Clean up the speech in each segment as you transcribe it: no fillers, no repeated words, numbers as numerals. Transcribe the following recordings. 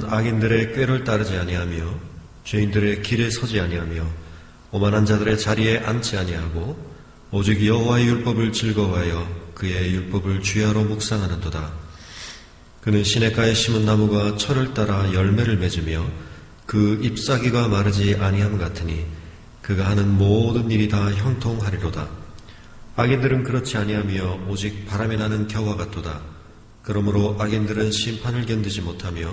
악인들의 꾀를 따르지 아니하며 죄인들의 길에 서지 아니하며 오만한 자들의 자리에 앉지 아니하고 오직 여호와의 율법을 즐거워하여 그의 율법을 주야로 묵상하는도다. 그는 시냇가에 심은 나무가 철을 따라 열매를 맺으며 그 잎사귀가 마르지 아니함 같으니 그가 하는 모든 일이 다 형통하리로다. 악인들은 그렇지 아니하며 오직 바람에 나는 겨와 같도다. 그러므로 악인들은 심판을 견디지 못하며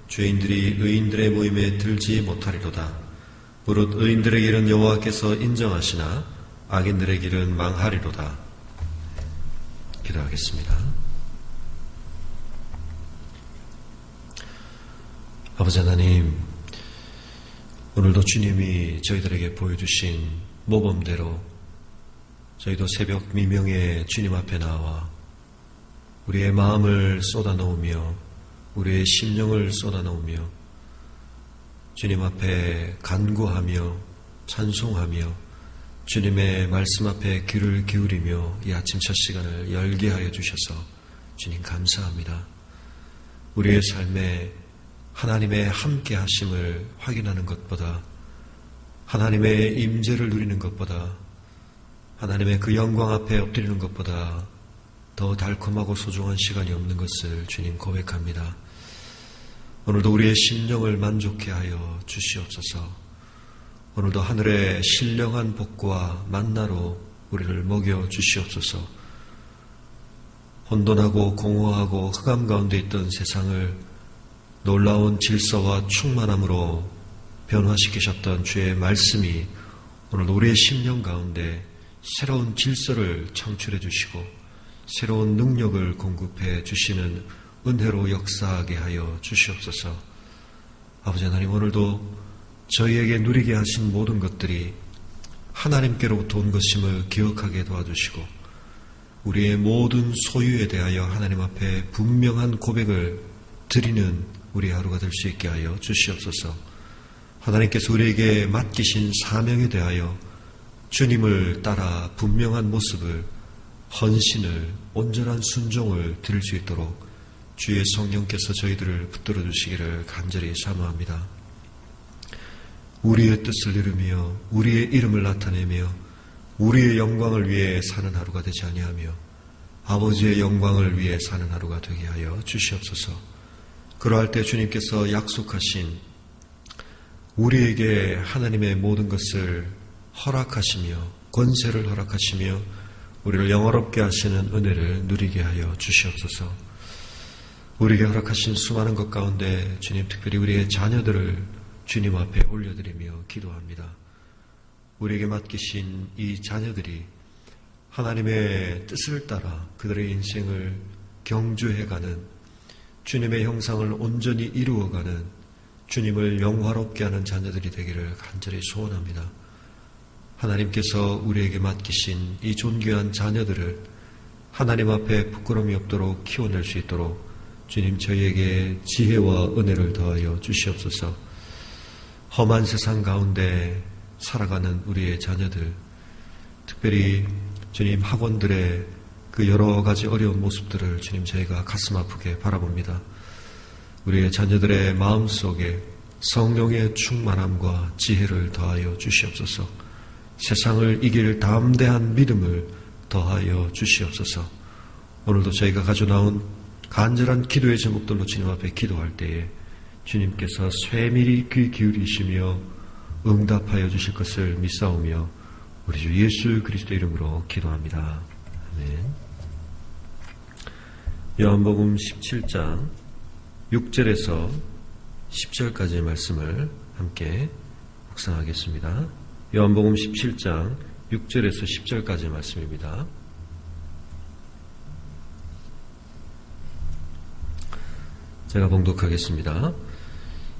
죄인들이 의인들의 모임에 들지 못하리로다. 무릇 의인들의 길은 여호와께서 인정하시나 악인들의 길은 망하리로다. 기도하겠습니다. 아버지 하나님, 오늘도 주님이 저희들에게 보여주신 모범대로 저희도 새벽 미명에 주님 앞에 나와 우리의 마음을 쏟아놓으며 우리의 심령을 쏟아놓으며 주님 앞에 간구하며 찬송하며 주님의 말씀 앞에 귀를 기울이며 이 아침 첫 시간을 열게 하여 주셔서 주님 감사합니다. 우리의 삶에 하나님의 함께 하심을 확인하는 것보다 하나님의 임재를 누리는 것보다 하나님의 그 영광 앞에 엎드리는 것보다 더 달콤하고 소중한 시간이 없는 것을 주님 고백합니다. 오늘도 우리의 심령을 만족케 하여 주시옵소서. 오늘도 하늘의 신령한 복과 만나로 우리를 먹여 주시옵소서. 혼돈하고 공허하고 흑암 가운데 있던 세상을 놀라운 질서와 충만함으로 변화시키셨던 주의 말씀이 오늘도 우리의 심령 가운데 새로운 질서를 창출해 주시고 새로운 능력을 공급해 주시는 은혜로 역사하게 하여 주시옵소서. 아버지 하나님, 오늘도 저희에게 누리게 하신 모든 것들이 하나님께로부터 온 것임을 기억하게 도와주시고 우리의 모든 소유에 대하여 하나님 앞에 분명한 고백을 드리는 우리 하루가 될 수 있게 하여 주시옵소서. 하나님께서 우리에게 맡기신 사명에 대하여 주님을 따라 분명한 모습을, 헌신을, 온전한 순종을 드릴 수 있도록 주의 성령께서 저희들을 붙들어 주시기를 간절히 사모합니다. 우리의 뜻을 이루며 우리의 이름을 나타내며 우리의 영광을 위해 사는 하루가 되지 아니하며 아버지의 영광을 위해 사는 하루가 되게 하여 주시옵소서. 그러할 때 주님께서 약속하신 우리에게 하나님의 모든 것을 허락하시며 권세를 허락하시며 우리를 영화롭게 하시는 은혜를 누리게 하여 주시옵소서. 우리에게 허락하신 수많은 것 가운데 주님, 특별히 우리의 자녀들을 주님 앞에 올려드리며 기도합니다. 우리에게 맡기신 이 자녀들이 하나님의 뜻을 따라 그들의 인생을 경주해가는, 주님의 형상을 온전히 이루어가는, 주님을 영화롭게 하는 자녀들이 되기를 간절히 소원합니다. 하나님께서 우리에게 맡기신 이 존귀한 자녀들을 하나님 앞에 부끄러움이 없도록 키워낼 수 있도록 주님, 저희에게 지혜와 은혜를 더하여 주시옵소서. 험한 세상 가운데 살아가는 우리의 자녀들, 특별히 주님 학원들의 그 여러 가지 어려운 모습들을 주님, 저희가 가슴 아프게 바라봅니다. 우리의 자녀들의 마음속에 성령의 충만함과 지혜를 더하여 주시옵소서. 세상을 이길 담대한 믿음을 더하여 주시옵소서. 오늘도 저희가 가져나온 간절한 기도의 제목들로 주님 앞에 기도할 때에 주님께서 쇠밀히 귀 기울이시며 응답하여 주실 것을 믿사오며 우리 주 예수 그리스도 이름으로 기도합니다. 아멘. 요한복음 17장 6절에서 10절까지의 말씀을 함께 묵상하겠습니다. 요한복음 17장 6절에서 10절까지의 말씀입니다. 제가 봉독하겠습니다.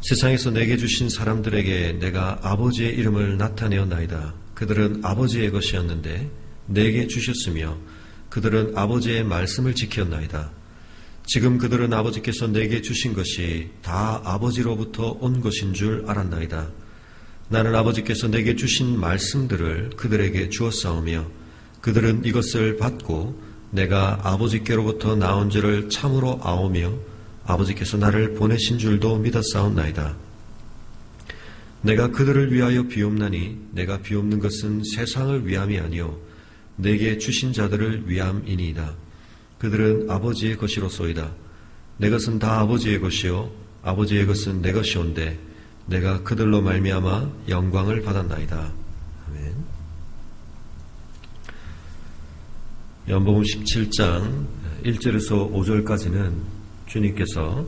세상에서 내게 주신 사람들에게 내가 아버지의 이름을 나타내었나이다. 그들은 아버지의 것이었는데 내게 주셨으며 그들은 아버지의 말씀을 지켰나이다. 지금 그들은 아버지께서 내게 주신 것이 다 아버지로부터 온 것인 줄 알았나이다. 나는 아버지께서 내게 주신 말씀들을 그들에게 주었사오며 그들은 이것을 받고 내가 아버지께로부터 나온 줄을 참으로 아오며 아버지께서 나를 보내신 줄도 믿었사옵나이다. 내가 그들을 위하여 비옵나니 내가 비옵는 것은 세상을 위함이 아니요 내게 주신 자들을 위함이니이다. 그들은 아버지의 것이로소이다. 내 것은 다 아버지의 것이요 아버지의 것은 내 것이온데 내가 그들로 말미암아 영광을 받았나이다. 아멘. 요한복음 17장 1절에서 5절까지는 주님께서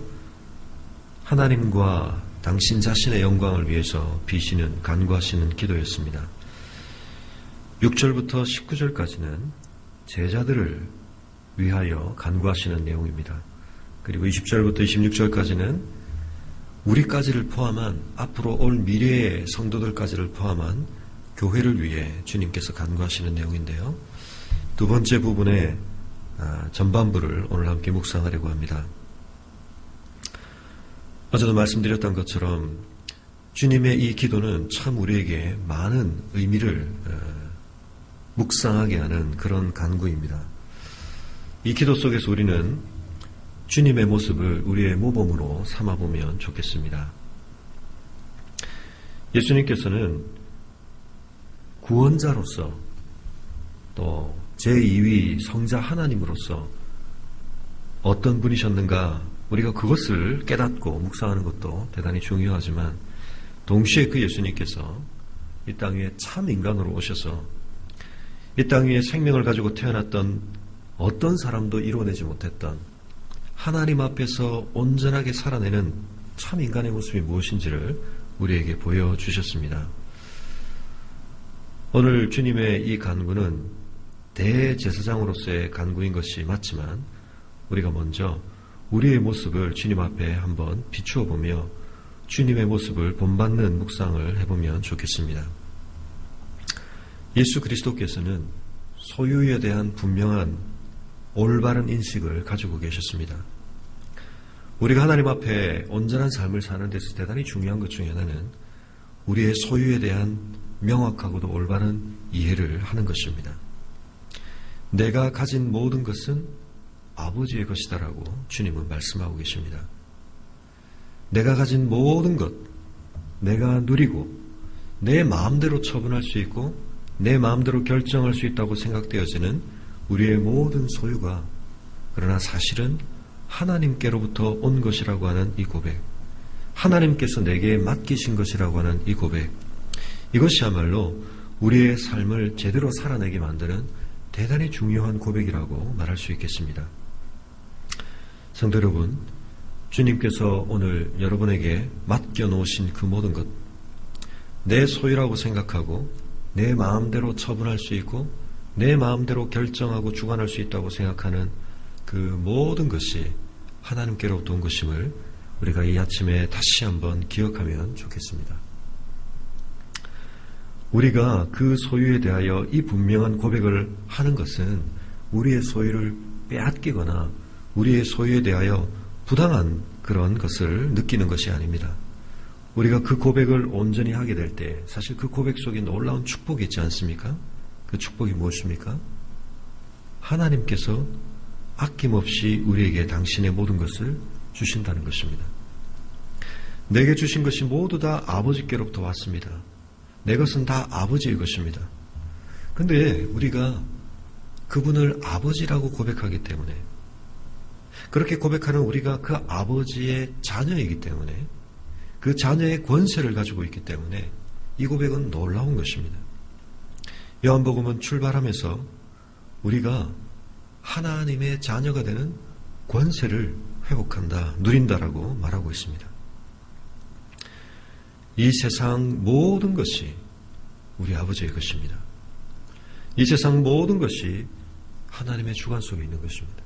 하나님과 당신 자신의 영광을 위해서 비시는 간구하시는 기도였습니다. 6절부터 19절까지는 제자들을 위하여 간구하시는 내용입니다. 그리고 20절부터 26절까지는 우리까지를 포함한 앞으로 올 미래의 성도들까지를 포함한 교회를 위해 주님께서 간구하시는 내용인데요. 두 번째 부분의 전반부를 오늘 함께 묵상하려고 합니다. 어제도 말씀드렸던 것처럼 주님의 이 기도는 참 우리에게 많은 의미를 묵상하게 하는 그런 간구입니다. 이 기도 속에서 우리는 주님의 모습을 우리의 모범으로 삼아보면 좋겠습니다. 예수님께서는 구원자로서 또 제2위 성자 하나님으로서 어떤 분이셨는가, 우리가 그것을 깨닫고 묵상하는 것도 대단히 중요하지만 동시에 그 예수님께서 이 땅 위에 참 인간으로 오셔서 이 땅 위에 생명을 가지고 태어났던 어떤 사람도 이루어내지 못했던 하나님 앞에서 온전하게 살아내는 참 인간의 모습이 무엇인지를 우리에게 보여주셨습니다. 오늘 주님의 이 간구는 대제사장으로서의 간구인 것이 맞지만 우리가 먼저 우리의 모습을 주님 앞에 한번 비추어 보며 주님의 모습을 본받는 묵상을 해보면 좋겠습니다. 예수 그리스도께서는 소유에 대한 분명한 올바른 인식을 가지고 계셨습니다. 우리가 하나님 앞에 온전한 삶을 사는 데서 대단히 중요한 것 중에 하나는 우리의 소유에 대한 명확하고도 올바른 이해를 하는 것입니다. 내가 가진 모든 것은 아버지의 것이다라고 주님은 말씀하고 계십니다. 내가 가진 모든 것, 내가 누리고 내 마음대로 처분할 수 있고 내 마음대로 결정할 수 있다고 생각되어지는 우리의 모든 소유가 그러나 사실은 하나님께로부터 온 것이라고 하는 이 고백, 하나님께서 내게 맡기신 것이라고 하는 이 고백, 이것이야말로 우리의 삶을 제대로 살아내게 만드는 대단히 중요한 고백이라고 말할 수 있겠습니다. 성도 여러분, 주님께서 오늘 여러분에게 맡겨놓으신 그 모든 것, 내 소유라고 생각하고 내 마음대로 처분할 수 있고 내 마음대로 결정하고 주관할 수 있다고 생각하는 그 모든 것이 하나님께로부터 온 것임을 우리가 이 아침에 다시 한번 기억하면 좋겠습니다. 우리가 그 소유에 대하여 이 분명한 고백을 하는 것은 우리의 소유를 빼앗기거나 우리의 소유에 대하여 부당한 그런 것을 느끼는 것이 아닙니다. 우리가 그 고백을 온전히 하게 될 때 사실 그 고백 속에 놀라운 축복이 있지 않습니까? 그 축복이 무엇입니까? 하나님께서 아낌없이 우리에게 당신의 모든 것을 주신다는 것입니다. 내게 주신 것이 모두 다 아버지께로부터 왔습니다. 내 것은 다 아버지의 것입니다. 그런데 우리가 그분을 아버지라고 고백하기 때문에, 그렇게 고백하는 우리가 그 아버지의 자녀이기 때문에, 그 자녀의 권세를 가지고 있기 때문에 이 고백은 놀라운 것입니다. 요한복음은 출발하면서 우리가 하나님의 자녀가 되는 권세를 회복한다, 누린다라고 말하고 있습니다. 이 세상 모든 것이 우리 아버지의 것입니다. 이 세상 모든 것이 하나님의 주관 속에 있는 것입니다.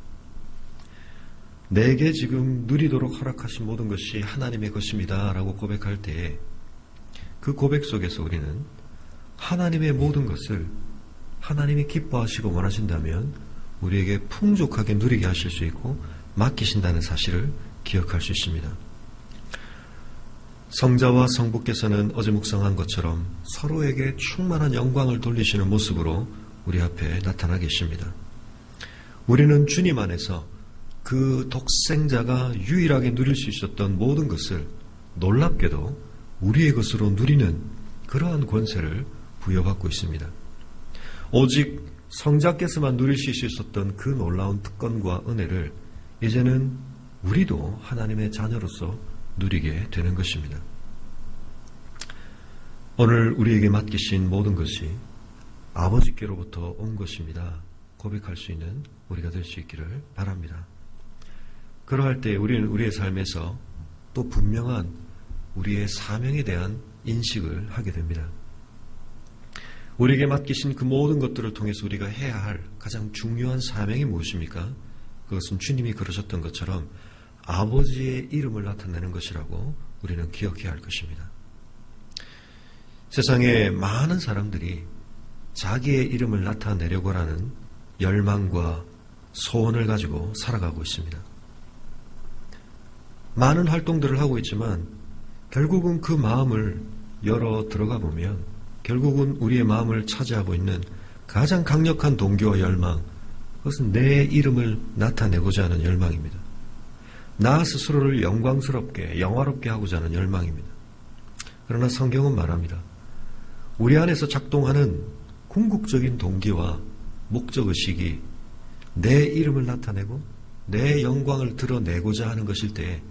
내게 지금 누리도록 허락하신 모든 것이 하나님의 것입니다 라고 고백할 때 그 고백 속에서 우리는 하나님의 모든 것을 하나님이 기뻐하시고 원하신다면 우리에게 풍족하게 누리게 하실 수 있고 맡기신다는 사실을 기억할 수 있습니다. 성자와 성부께서는 어제 묵상한 것처럼 서로에게 충만한 영광을 돌리시는 모습으로 우리 앞에 나타나 계십니다. 우리는 주님 안에서 그 독생자가 유일하게 누릴 수 있었던 모든 것을 놀랍게도 우리의 것으로 누리는 그러한 권세를 부여받고 있습니다. 오직 성자께서만 누리실 수 있었던 그 놀라운 특권과 은혜를 이제는 우리도 하나님의 자녀로서 누리게 되는 것입니다. 오늘 우리에게 맡기신 모든 것이 아버지께로부터 온 것입니다. 고백할 수 있는 우리가 될 수 있기를 바랍니다. 그러할 때 우리는 우리의 삶에서 또 분명한 우리의 사명에 대한 인식을 하게 됩니다. 우리에게 맡기신 그 모든 것들을 통해서 우리가 해야 할 가장 중요한 사명이 무엇입니까? 그것은 주님이 그러셨던 것처럼 아버지의 이름을 나타내는 것이라고 우리는 기억해야 할 것입니다. 세상에 많은 사람들이 자기의 이름을 나타내려고 하는 열망과 소원을 가지고 살아가고 있습니다. 많은 활동들을 하고 있지만 결국은 그 마음을 열어 들어가 보면 결국은 우리의 마음을 차지하고 있는 가장 강력한 동기와 열망, 그것은 내 이름을 나타내고자 하는 열망입니다. 나 스스로를 영광스럽게 영화롭게 하고자 하는 열망입니다. 그러나 성경은 말합니다. 우리 안에서 작동하는 궁극적인 동기와 목적의식이 내 이름을 나타내고 내 영광을 드러내고자 하는 것일 때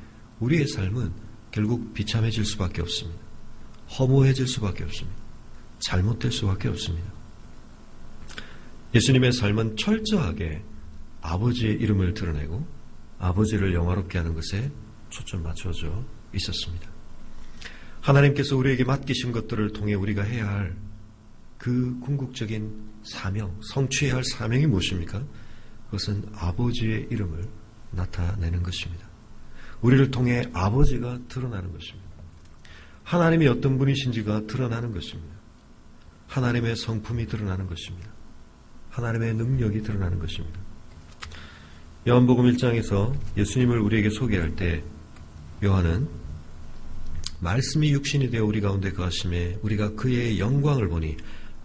우리의 삶은 결국 비참해질 수밖에 없습니다. 허무해질 수밖에 없습니다. 잘못될 수밖에 없습니다. 예수님의 삶은 철저하게 아버지의 이름을 드러내고 아버지를 영화롭게 하는 것에 초점 맞춰져 있었습니다. 하나님께서 우리에게 맡기신 것들을 통해 우리가 해야 할 그 궁극적인 사명, 성취해야 할 사명이 무엇입니까? 그것은 아버지의 이름을 나타내는 것입니다. 우리를 통해 아버지가 드러나는 것입니다. 하나님이 어떤 분이신지가 드러나는 것입니다. 하나님의 성품이 드러나는 것입니다. 하나님의 능력이 드러나는 것입니다. 요한복음 1장에서 예수님을 우리에게 소개할 때 요한은 말씀이 육신이 되어 우리 가운데 거하심에 우리가 그의 영광을 보니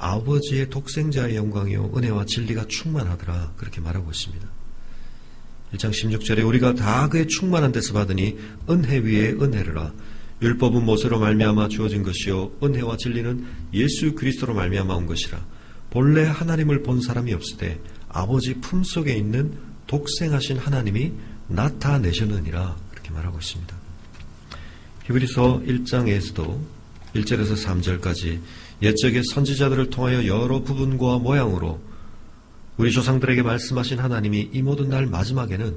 아버지의 독생자의 영광이요 은혜와 진리가 충만하더라 그렇게 말하고 있습니다. 1장 16절에 우리가 다 그의 충만한 데서 받으니 은혜 위에 은혜르라. 율법은 모세로 말미암아 주어진 것이요 은혜와 진리는 예수 그리스도로 말미암아 온 것이라. 본래 하나님을 본 사람이 없으되 아버지 품속에 있는 독생하신 하나님이 나타내셨느니라 그렇게 말하고 있습니다. 히브리서 1장에서도 1절에서 3절까지 옛적의 선지자들을 통하여 여러 부분과 모양으로 우리 조상들에게 말씀하신 하나님이 이 모든 날 마지막에는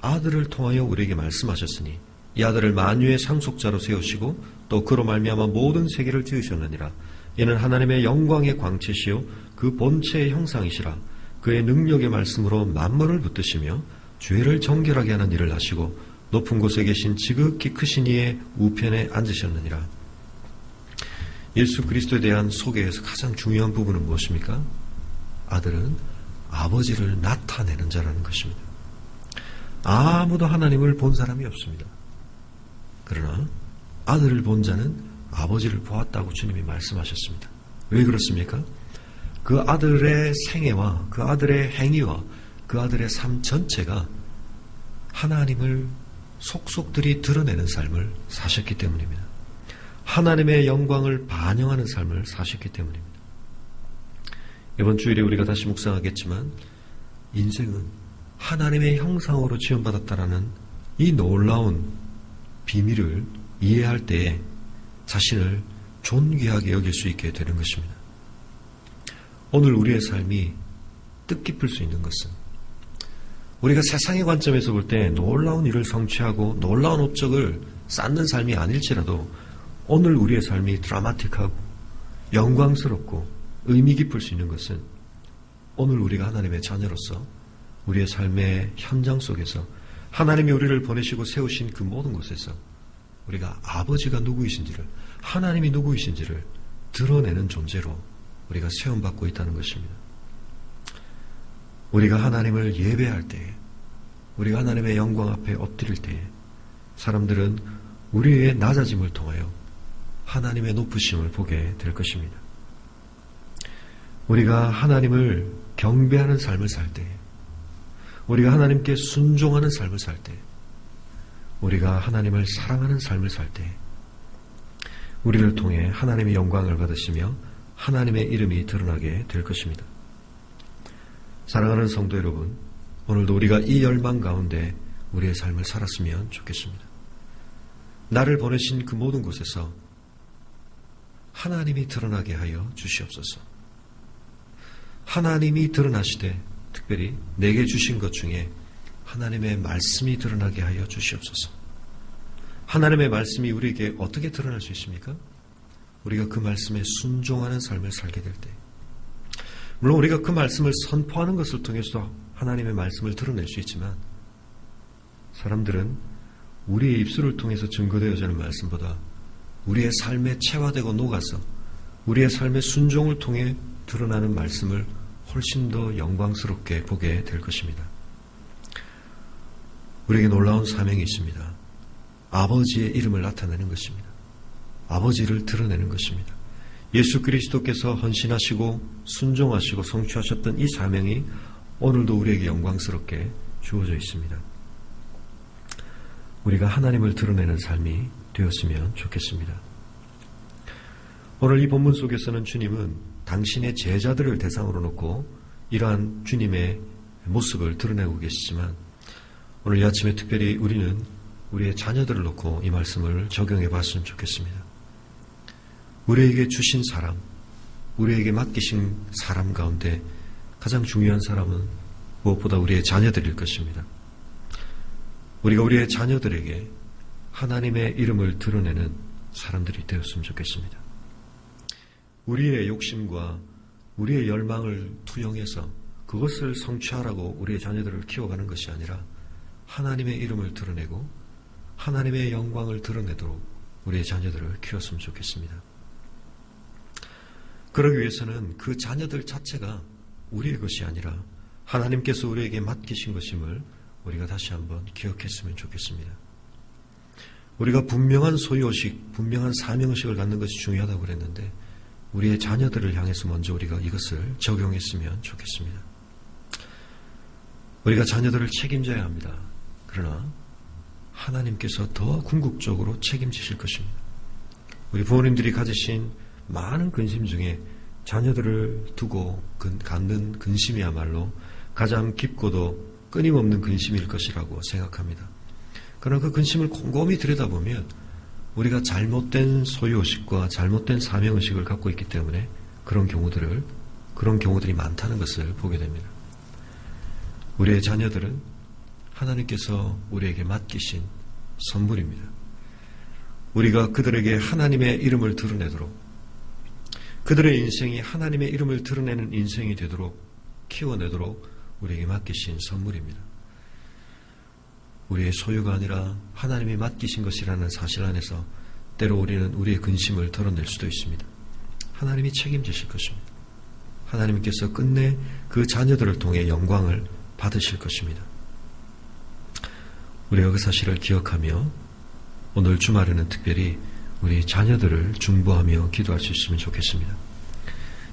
아들을 통하여 우리에게 말씀하셨으니 이 아들을 만유의 상속자로 세우시고 또 그로 말미암아 모든 세계를 지으셨느니라. 이는 하나님의 영광의 광채시요 그 본체의 형상이시라. 그의 능력의 말씀으로 만물을 붙드시며 죄를 정결하게 하는 일을 하시고 높은 곳에 계신 지극히 크신 이의 우편에 앉으셨느니라. 예수 그리스도에 대한 소개에서 가장 중요한 부분은 무엇입니까? 아들은 아버지를 나타내는 자라는 것입니다. 아무도 하나님을 본 사람이 없습니다. 그러나 아들을 본 자는 아버지를 보았다고 주님이 말씀하셨습니다. 왜 그렇습니까? 그 아들의 생애와 그 아들의 행위와 그 아들의 삶 전체가 하나님을 속속들이 드러내는 삶을 사셨기 때문입니다. 하나님의 영광을 반영하는 삶을 사셨기 때문입니다. 이번 주일에 우리가 다시 묵상하겠지만 인생은 하나님의 형상으로 지음받았다라는 이 놀라운 비밀을 이해할 때에 자신을 존귀하게 여길 수 있게 되는 것입니다. 오늘 우리의 삶이 뜻깊을 수 있는 것은 우리가 세상의 관점에서 볼 때 놀라운 일을 성취하고 놀라운 업적을 쌓는 삶이 아닐지라도 오늘 우리의 삶이 드라마틱하고 영광스럽고 의미 깊을 수 있는 것은 오늘 우리가 하나님의 자녀로서 우리의 삶의 현장 속에서 하나님이 우리를 보내시고 세우신 그 모든 곳에서 우리가 아버지가 누구이신지를, 하나님이 누구이신지를 드러내는 존재로 우리가 세움받고 있다는 것입니다. 우리가 하나님을 예배할 때에, 우리가 하나님의 영광 앞에 엎드릴 때에 사람들은 우리의 낮아짐을 통하여 하나님의 높으심을 보게 될 것입니다. 우리가 하나님을 경배하는 삶을 살 때에, 우리가 하나님께 순종하는 삶을 살 때, 우리가 하나님을 사랑하는 삶을 살 때, 우리를 통해 하나님의 영광을 받으시며 하나님의 이름이 드러나게 될 것입니다. 사랑하는 성도 여러분, 오늘도 우리가 이 열망 가운데 우리의 삶을 살았으면 좋겠습니다. 나를 보내신 그 모든 곳에서 하나님이 드러나게 하여 주시옵소서. 하나님이 드러나시되 특별히 내게 주신 것 중에 하나님의 말씀이 드러나게 하여 주시옵소서. 하나님의 말씀이 우리에게 어떻게 드러날 수 있습니까? 우리가 그 말씀에 순종하는 삶을 살게 될 때, 물론 우리가 그 말씀을 선포하는 것을 통해서도 하나님의 말씀을 드러낼 수 있지만, 사람들은 우리의 입술을 통해서 증거되어지는 말씀보다 우리의 삶에 체화되고 녹아서 우리의 삶의 순종을 통해 드러나는 말씀을 훨씬 더 영광스럽게 보게 될 것입니다. 우리에게 놀라운 사명이 있습니다. 아버지의 이름을 나타내는 것입니다. 아버지를 드러내는 것입니다. 예수 그리스도께서 헌신하시고 순종하시고 성취하셨던 이 사명이 오늘도 우리에게 영광스럽게 주어져 있습니다. 우리가 하나님을 드러내는 삶이 되었으면 좋겠습니다. 오늘 이 본문 속에서는 주님은 당신의 제자들을 대상으로 놓고 이러한 주님의 모습을 드러내고 계시지만, 오늘 이 아침에 특별히 우리는 우리의 자녀들을 놓고 이 말씀을 적용해 봤으면 좋겠습니다. 우리에게 주신 사람, 우리에게 맡기신 사람 가운데 가장 중요한 사람은 무엇보다 우리의 자녀들일 것입니다. 우리가 우리의 자녀들에게 하나님의 이름을 드러내는 사람들이 되었으면 좋겠습니다. 우리의 욕심과 우리의 열망을 투영해서 그것을 성취하라고 우리의 자녀들을 키워가는 것이 아니라 하나님의 이름을 드러내고 하나님의 영광을 드러내도록 우리의 자녀들을 키웠으면 좋겠습니다. 그러기 위해서는 그 자녀들 자체가 우리의 것이 아니라 하나님께서 우리에게 맡기신 것임을 우리가 다시 한번 기억했으면 좋겠습니다. 우리가 분명한 소유의식, 분명한 사명의식을 갖는 것이 중요하다고 그랬는데, 우리의 자녀들을 향해서 먼저 우리가 이것을 적용했으면 좋겠습니다. 우리가 자녀들을 책임져야 합니다. 그러나 하나님께서 더 궁극적으로 책임지실 것입니다. 우리 부모님들이 가지신 많은 근심 중에 자녀들을 두고 갖는 근심이야말로 가장 깊고도 끊임없는 근심일 것이라고 생각합니다. 그러나 그 근심을 곰곰이 들여다보면 우리가 잘못된 소유의식과 잘못된 사명의식을 갖고 있기 때문에 그런 경우들이 많다는 것을 보게 됩니다. 우리의 자녀들은 하나님께서 우리에게 맡기신 선물입니다. 우리가 그들에게 하나님의 이름을 드러내도록, 그들의 인생이 하나님의 이름을 드러내는 인생이 되도록 키워내도록 우리에게 맡기신 선물입니다. 우리의 소유가 아니라 하나님이 맡기신 것이라는 사실 안에서 때로 우리는 우리의 근심을 덜어낼 수도 있습니다. 하나님이 책임지실 것입니다. 하나님께서 끝내 그 자녀들을 통해 영광을 받으실 것입니다. 우리가 그 사실을 기억하며 오늘 주말에는 특별히 우리 자녀들을 중보하며 기도할 수 있으면 좋겠습니다.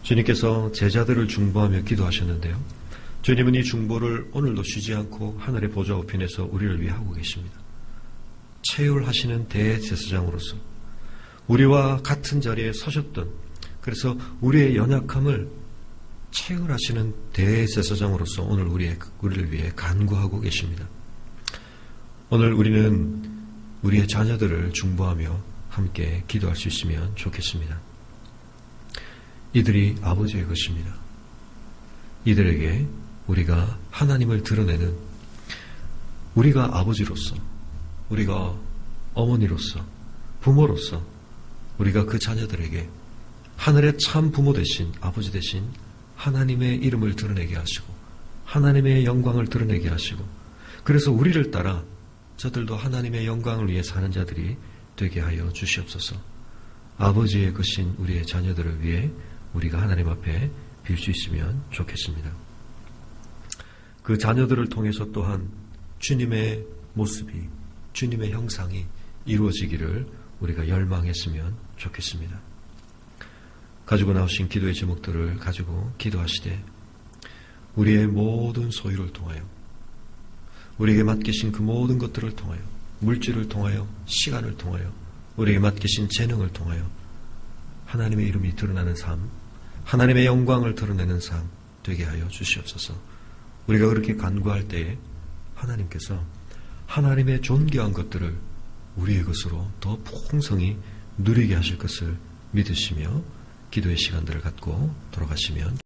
주님께서 제자들을 중보하며 기도하셨는데요. 주님은 이 중보를 오늘도 쉬지 않고 하늘의 보좌 우편에서 우리를 위해 하고 계십니다. 체휼하시는 대제사장으로서 우리와 같은 자리에 서셨던, 그래서 우리의 연약함을 체휼하시는 대제사장으로서 오늘 우리를 위해 간구하고 계십니다. 오늘 우리는 우리의 자녀들을 중보하며 함께 기도할 수 있으면 좋겠습니다. 이들이 아버지의 것입니다. 이들에게 우리가 하나님을 드러내는, 우리가 아버지로서, 우리가 어머니로서, 부모로서 우리가 그 자녀들에게 하늘의 참 부모 대신, 아버지 대신 하나님의 이름을 드러내게 하시고 하나님의 영광을 드러내게 하시고, 그래서 우리를 따라 저들도 하나님의 영광을 위해 사는 자들이 되게 하여 주시옵소서. 아버지의 것인 우리의 자녀들을 위해 우리가 하나님 앞에 빌 수 있으면 좋겠습니다. 그 자녀들을 통해서 또한 주님의 모습이, 주님의 형상이 이루어지기를 우리가 열망했으면 좋겠습니다. 가지고 나오신 기도의 제목들을 가지고 기도하시되, 우리의 모든 소유를 통하여 우리에게 맡기신 그 모든 것들을 통하여, 물질을 통하여, 시간을 통하여, 우리에게 맡기신 재능을 통하여 하나님의 이름이 드러나는 삶, 하나님의 영광을 드러내는 삶 되게 하여 주시옵소서. 우리가 그렇게 간구할 때에 하나님께서 하나님의 존귀한 것들을 우리의 것으로 더 풍성히 누리게 하실 것을 믿으시며 기도의 시간들을 갖고 돌아가시면